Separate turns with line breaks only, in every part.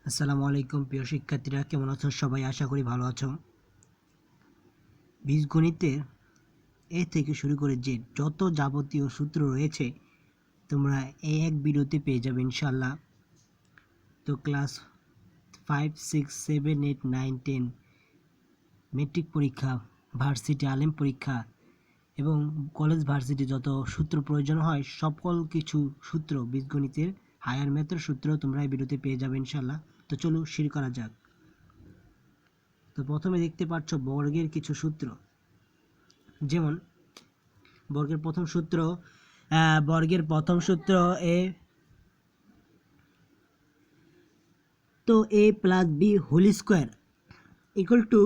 আসসালামু আলাইকুম প্রিয় শিক্ষার্থীরা, কেমন আছো সবাই? আশা করি ভালো আছো। বীজগণিতের এ থেকে শুরু করে যে যত যাবতীয় সূত্র রয়েছে তোমরা এই এক ভিডিওতে পেয়ে যাবে ইনশাল্লাহ। তো ক্লাস 5, 6, 7, 8, 9, 10 মেট্রিক পরীক্ষা, ভার্সিটি আলেম পরীক্ষা এবং কলেজ ভার্সিটি যত সূত্র প্রয়োজন হয় সকল কিছু সূত্র বীজগণিতের হায়ার ম্যাথের সূত্র তোমরা এই ভিডিওতে পেয়ে যাবে ইনশাল্লাহ। তো চলো শুরু করা যাক। তো প্রথমে দেখতে পাচ্ছ বর্গের কিছু সূত্র, যেমন বর্গের প্রথম সূত্র এ তো A plus B whole square equal to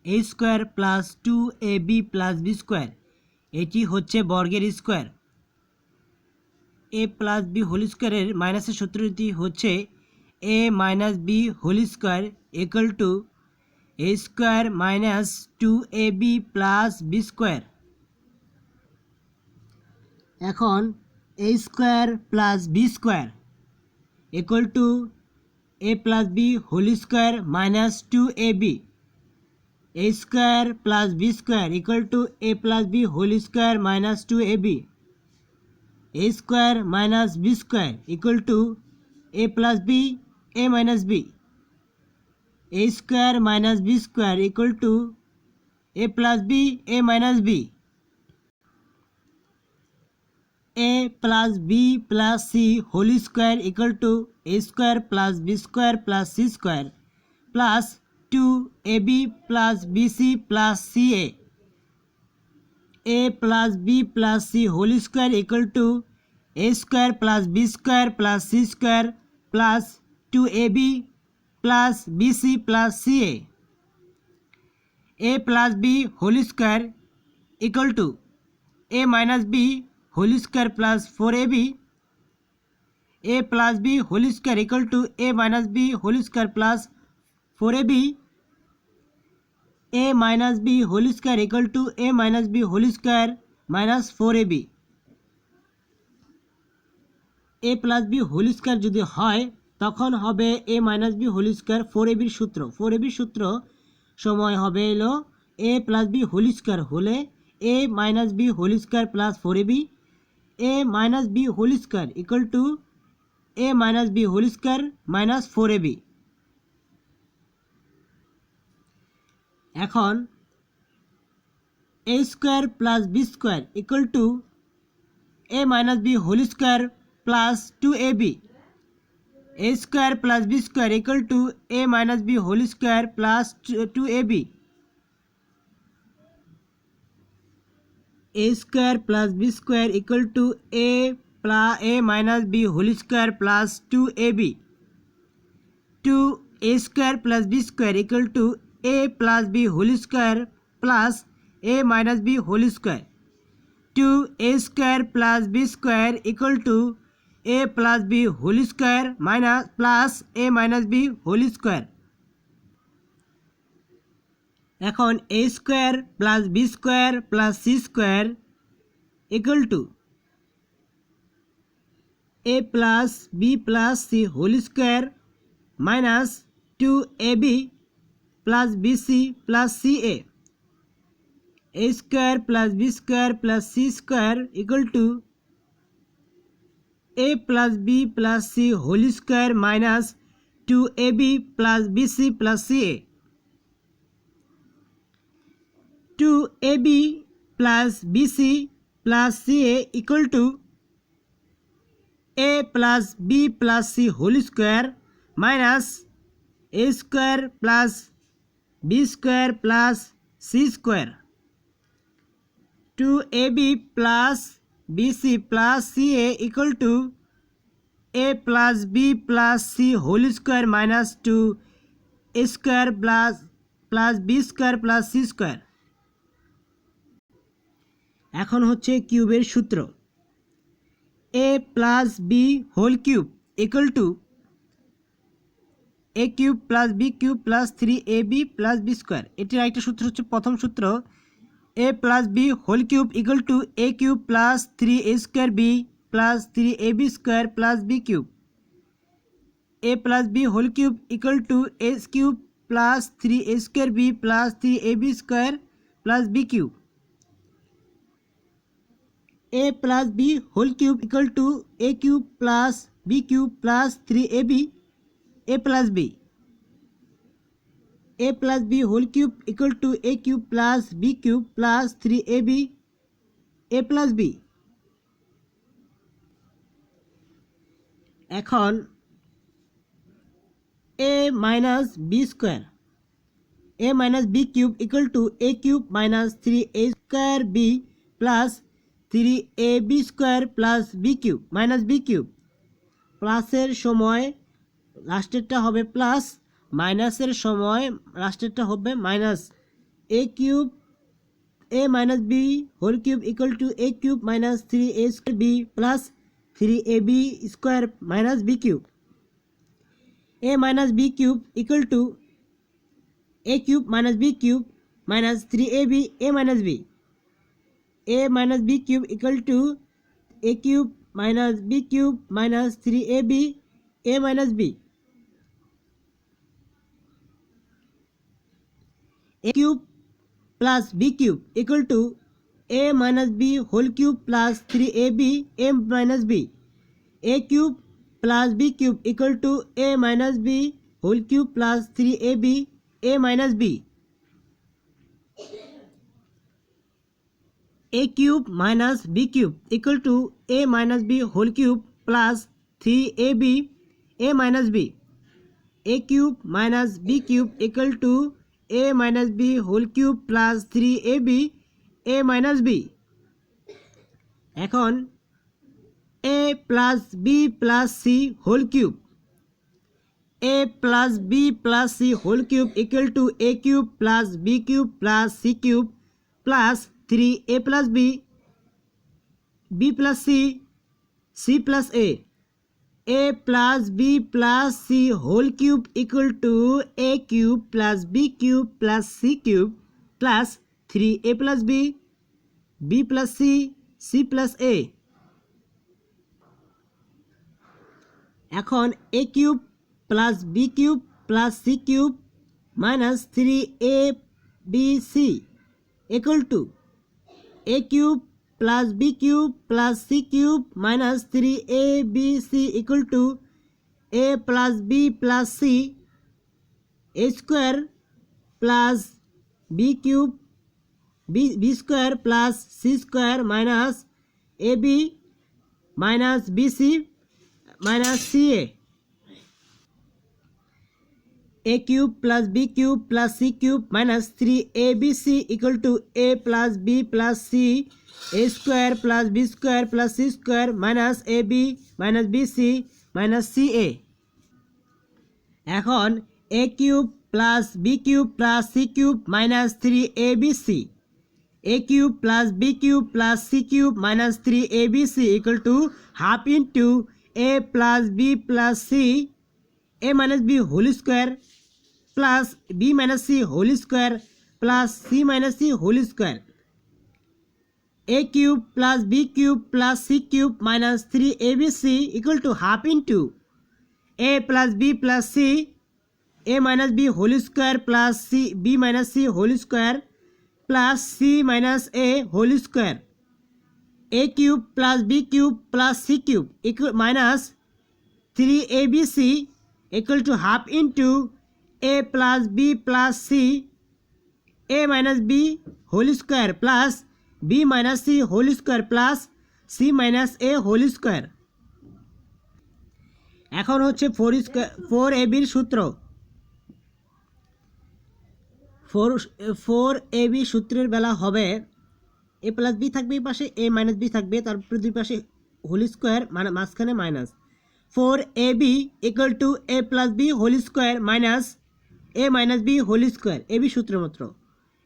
A square plus 2ab plus B square. এটি হচ্ছে বর্গের square. A plus B whole স্কোয়ারের মাইনাসের সূত্রটি হচ্ছে A minus B whole square equal to A square minus 2ab plus B square. এখন A square plus B square equal to A plus B whole square minus 2ab। A square plus B square equal to A plus B whole square minus 2ab। A square minus b square equal to A plus b a minus b. A square minus b square equal to A plus b a minus b. a plus b plus c whole square equal to a square plus b square plus c square plus 2ab plus bc plus ca। a plus b plus c whole square equal to a square plus b square plus c square plus 2ab plus bc plus ca। a plus b whole square equal to a minus b whole square plus 4ab। a plus b whole square equal to a minus b whole square plus 4ab। a minus b whole square equal to a minus b whole square minus 4ab। a plus b whole square যদি হয় তখন হবে a minus b whole square 4ab এর সূত্র। 4ab সূত্র সময় হবে হলো a plus b whole square হলে a minus b whole square plus 4ab। a minus b whole square equal to a minus b whole square minus 4ab। এখন a square plus b square equal to a minus b whole square plus 2ab। a square plus b square equal to a minus b whole square plus 2ab। a square plus b square equal to a minus b whole square plus 2ab। 2a square plus b square equal to a plus b whole square plus a minus b whole square। 2a square plus b square equal to a plus b whole square minus plus a minus b whole square। এখন a square plus b square plus c square equal to a plus b plus c whole square minus 2ab plus bc plus ca। a square plus b square plus c square equal to a plus b plus c whole square minus 2ab plus bc plus ca। 2ab plus bc plus ca equal to a plus b plus c whole square minus a square plus b square plus c square। 2ab plus bc plus ca equal to a plus b plus c whole square minus 2 a square plus b square plus c square। এখন হচ্ছে কিউবের সূত্র a plus b whole cube equal to a cube plus b cube plus 3ab plus b square। এটির আরেকটা সূত্র হচ্ছে প্রথম সূত্র a plus b whole cube equal to a cube plus 3a square b plus 3ab square plus b cube। a plus b whole cube equal to a cube plus 3a square b plus 3ab square plus b cube. A plus b whole cube equal to a cube plus b cube plus 3ab. A plus b. A plus b whole cube equal to a cube plus b cube plus 3ab. A plus b. এখন a minus b square, a minus b cube equal to a cube minus 3a square b plus 3ab square plus b cube minus b cube. প্লাসের সময় লাস্টেরটা হবে plus, মাইনাসের সময় লাস্টেরটা হবে minus. a cube a minus b whole cube equal to a cube minus 3a square b plus 3ab square minus b cube. A minus b cube equal to a cube minus b cube minus 3ab a minus b. A minus b cube equal to a cube minus b cube minus 3ab a minus b. A cube plus b cube equal to a minus b whole cube plus 3ab a minus b. A cube plus b cube equal to a minus b whole cube plus 3ab a minus b. A cube minus b cube equal to a minus b whole cube plus 3ab a minus b. A cube minus b cube equal to a minus b whole cube plus 3ab a minus b. এখন a plus b plus c whole cube. A plus b plus c whole cube equal to a cube plus b cube plus c cube plus 3a plus b, b plus c, c plus a. A plus b plus c whole cube equal to a cube plus b cube plus c cube plus 3a plus b, b plus c, c plus a. এখন a cube plus b cube plus c cube minus 3abc equal to a cube plus b cube plus c cube minus 3abc equal to a plus b plus c a square plus b cube b square plus c square minus ab minus bc minus ca. A cube plus b cube plus c cube minus 3abc equal to a plus b plus c a square plus b square plus c square minus ab minus bc minus ca. এখন a cube plus b cube plus c cube minus 3abc, a cube plus b cube plus c cube minus 3abc equal to half into a plus b plus c a minus b whole square plus b minus c whole square plus c minus c whole square. A cube plus b cube plus c cube minus 3abc equal to half into a plus b plus c a minus b whole square plus c b minus c whole square plus c minus a whole square. A cube plus b cube plus c cube equal minus 3abc equal to half into a plus b plus c a minus b whole square plus b minus c whole square plus c minus a whole square. এখন হচ্ছে 4ab এর সূত্র। 4ab সূত্রের বেলা হবে a plus B থাকবে এই পাশে, a minus B থাকবে, তারপরে দুই পাশে হোল স্কোয়ার মানে মাঝখানে minus. 4ab equal to a plus B whole square minus a minus B whole square, AB সূত্র মাত্র।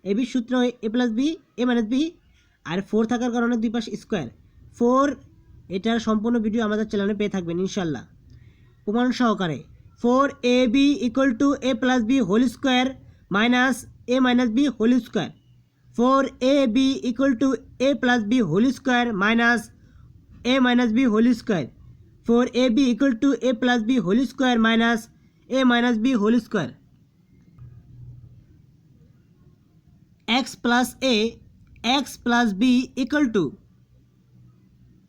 এবি সূত্র a plus B a minus B, আর 4 থাকার কারণে দুই পাশে স্কোয়ার 4। এটার সম্পূর্ণ ভিডিও আমাদের চ্যানেলে পেয়ে থাকবেন ইনশাল্লাহ প্রমাণ সহকারে। 4ab equal to a plus B whole square minus a minus B whole square. 4ab equal to a plus b whole square minus a minus b whole square. 4ab equal to a plus b whole square minus a minus b whole square. x plus a x plus b equal to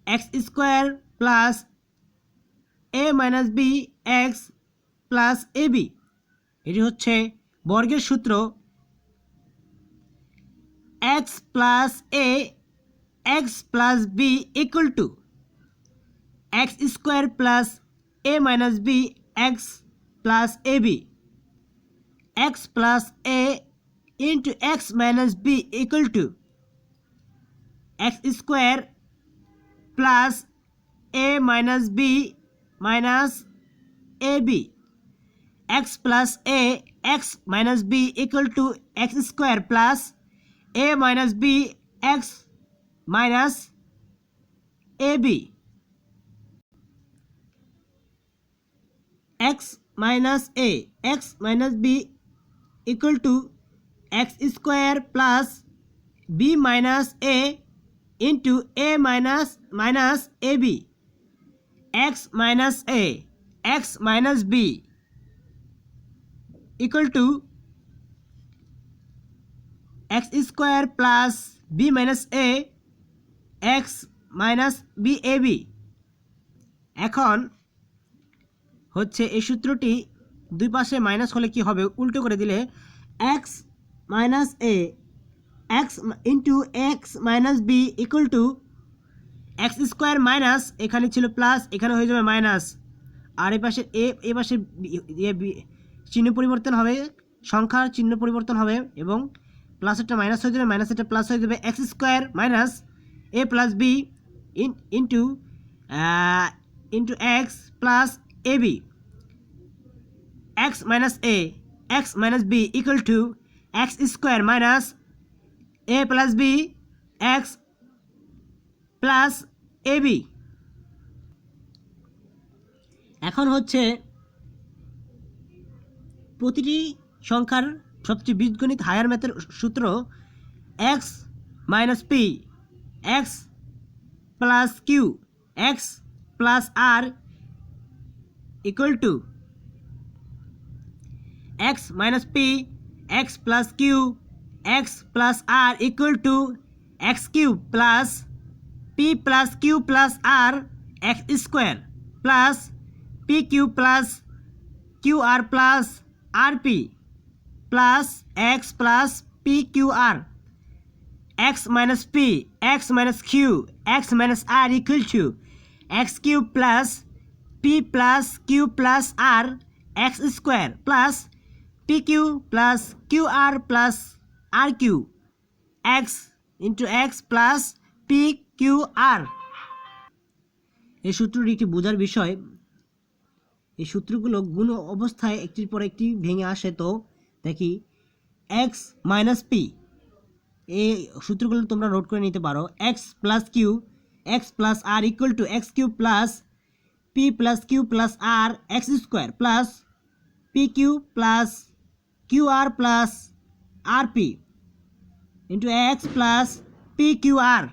x square plus a minus b x plus ab. এটি হচ্ছে বর্গের সূত্র x plus a x plus b equal to x square plus a minus b x plus ab. x plus a into x minus b equal to x square plus a minus b minus ab. x plus a x minus b equal to x square plus a minus b x minus ab. x minus a x minus b equal to x square plus b minus a into a minus minus ab. x minus a x minus b equal to x square plus b minus a x minus b ab. এখন হচ্ছে এই সূত্রটি দুই পাশে minus হলে কি হবে, উল্টো করে দিলে x minus a x into x minus b equal to x square minus এখানে ছিল প্লাস এখানে হয়ে যাবে মাইনাস, আর এই পাশে চিহ্ন পরিবর্তন হবে, সংখ্যার চিহ্ন পরিবর্তন হবে এবং প্লাসেরটা মাইনাস হয়ে যাবে, মাইনাসেরটা প্লাস হয়ে যাবে। X square minus a plus b into x plus a b. X minus a x minus b equal to x square minus a plus b x plus a b. এখন হচ্ছে প্রতিটি সংখ্যার সবচেয়ে বীজগণিত হায়ার ম্যাথের সূত্র x minus P x plus Q x plus R equal to x minus P x plus Q x plus R equal to x Q plus P plus Q plus R X square plus P Q plus Q R plus R P plus X plus P Q R. X minus P X minus Q X minus R equal to x Q plus P plus Q plus R X square plus P Q plus Q R plus R Q X into x plus P Q R. এই সূত্রটি একটি বোঝার বিষয়। এই সূত্রগুলো গুণ অবস্থায় একটির পর একটি ভেঙে আসে। তো দেখি এক্স মাইনাস পি, এই সূত্রগুলো তোমরা নোট করে নিতে পারো। X plus Q x plus R equal to x Q plus P plus Q plus R X square plus P Q plus Q R plus R P into x plus P Q R.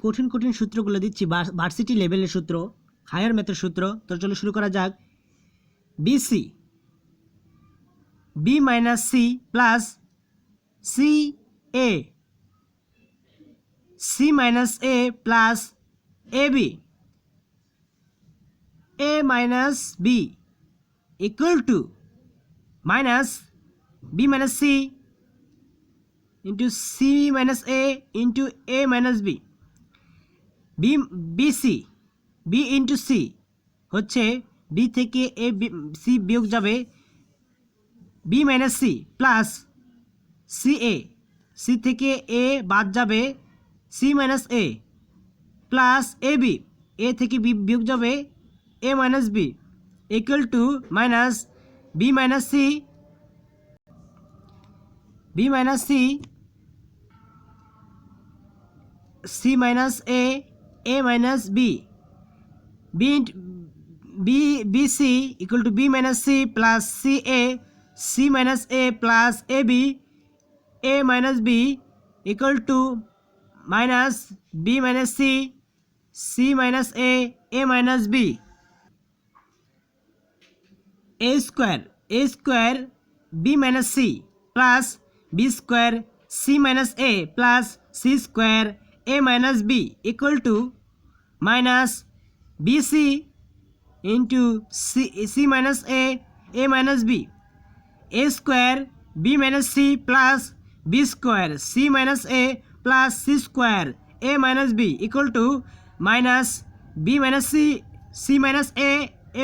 কঠিন কঠিন সূত্রগুলো দিচ্ছি, varsity লেভেলের সূত্র, higher ম্যাথের সূত্র। তো চলো শুরু করা যাক। B c b minus c plus c a c minus a plus a b a minus b equal to minus b minus c into c minus a into a minus b. B b c b into c হচ্ছে b থেকে a c বিয়োগ যাবে b minus c plus c a c থেকে a বাদ যাবে c minus a plus a b a থেকে b বিয়োগ যাবে a minus b equal to minus b minus c b minus c c minus a minus b b c equal to b minus c plus c minus a plus a b a minus b equal to minus b minus c minus a minus b, a square b minus c plus b square c minus a plus c square a minus b equal to minus bc into c minus a minus b, a square b minus c plus b square c minus a plus c square a minus b equal to minus b minus c minus a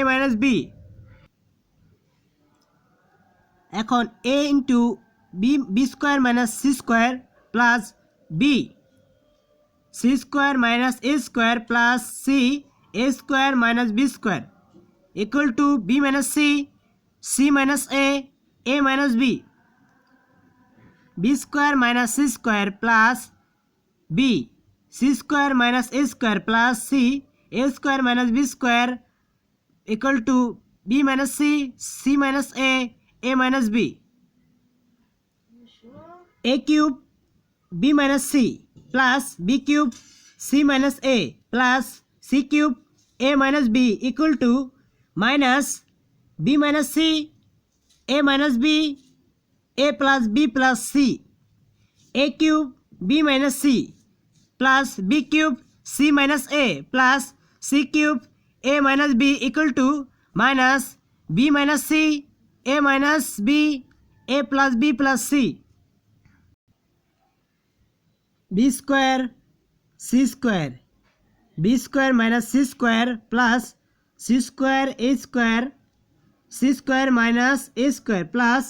minus b। এখন a into b square minus c square plus b c square minus a square plus c a square minus b square equal to b minus c minus a minus b square minus c square plus b c square minus a square plus c a square minus b square equal to b minus c minus a minus b, a cube b minus c plus b cube c minus a plus c cube a minus b equal to minus b minus c a minus b a plus b plus c, a cube b minus c plus b cube c minus a plus c cube a minus b equal to minus b minus c a minus b a plus b plus c, b square c square b square minus c square plus c square c square minus a square plus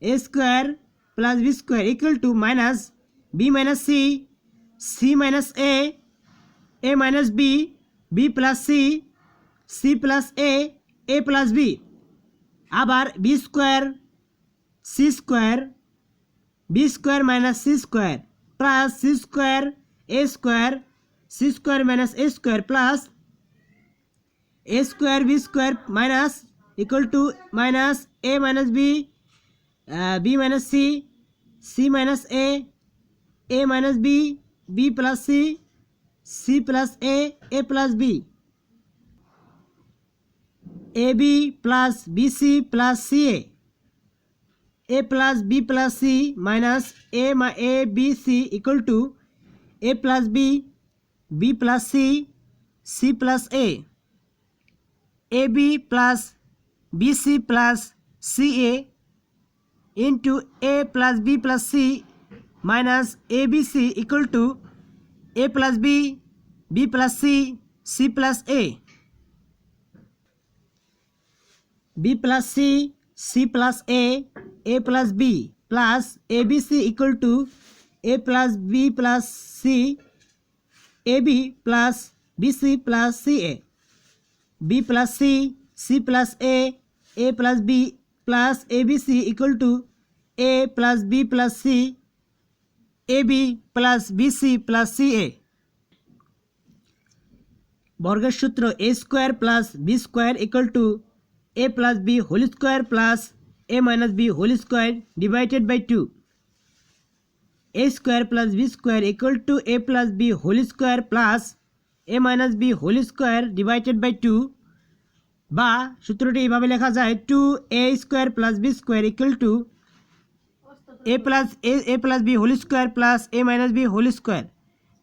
a square plus b square equal to minus b minus c minus a minus b plus c plus a plus b, আবার b square b square minus c square plus c square c square minus a square plus a square b square minus equal to minus a minus b minus c minus a minus b plus c plus a plus b, ab plus bc plus ca, a plus b plus c minus a b c equal to a plus b plus c plus a, ab plus bc plus ca into a plus b plus c minus abc equal to a plus b plus c plus a, b plus c plus a plus b plus abc equal to a plus b plus c ab plus bc plus ca, b plus c plus a plus b plus abc equal to a plus b plus c ab plus bc plus ca। বর্গের সূত্র a square plus b square equal to a plus b whole square plus a minus b whole square divided by 2, a square plus b square equal to a plus b whole square plus a minus b whole square divided by 2, বা সূত্রটি এইভাবে লেখা যায় 2a square plus b square equal to a plus b whole square plus a minus b whole square,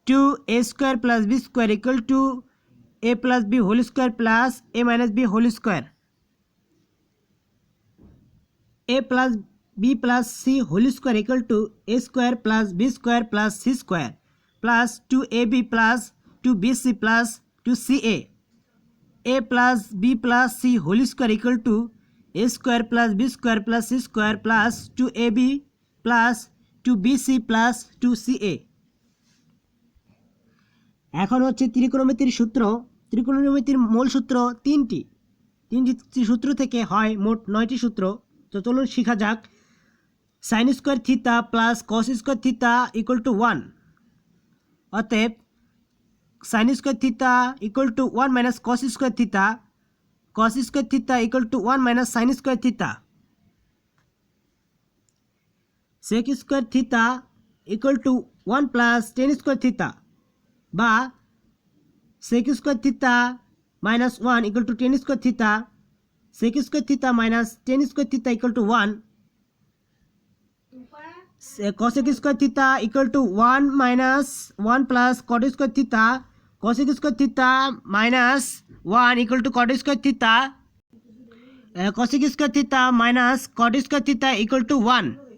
2a square plus b square equal to a plus b whole square plus a minus b whole square, a plus b plus c whole square equal to a square plus b square plus c square plus 2ab plus 2bc plus 2ca, a plus b plus c whole square equal to a square plus b square plus c square plus 2ab plus 2bc plus 2ca। এখন হচ্ছে ত্রিকোণমিতির সূত্র। ত্রিকোণমিতির মূল সূত্র তিনটি সূত্র থেকে হয় মোট 9টি সূত্র। তো চলুন শেখা যাক। Sine square theta plus cos square theta equal to 1, অতএব sine square theta equal to 1 minus cos square theta equal to 1 minus sine square theta, sec square theta equal to 1 plus tan square theta বা sec square theta minus 1 equal to tan square theta, sec square theta minus tan square theta equal to 1, cosec square theta equal to 1 minus 1 plus cot square theta, cosec square theta minus 1 equal two cot square theta, cosec square theta minus cot square theta equal to 1।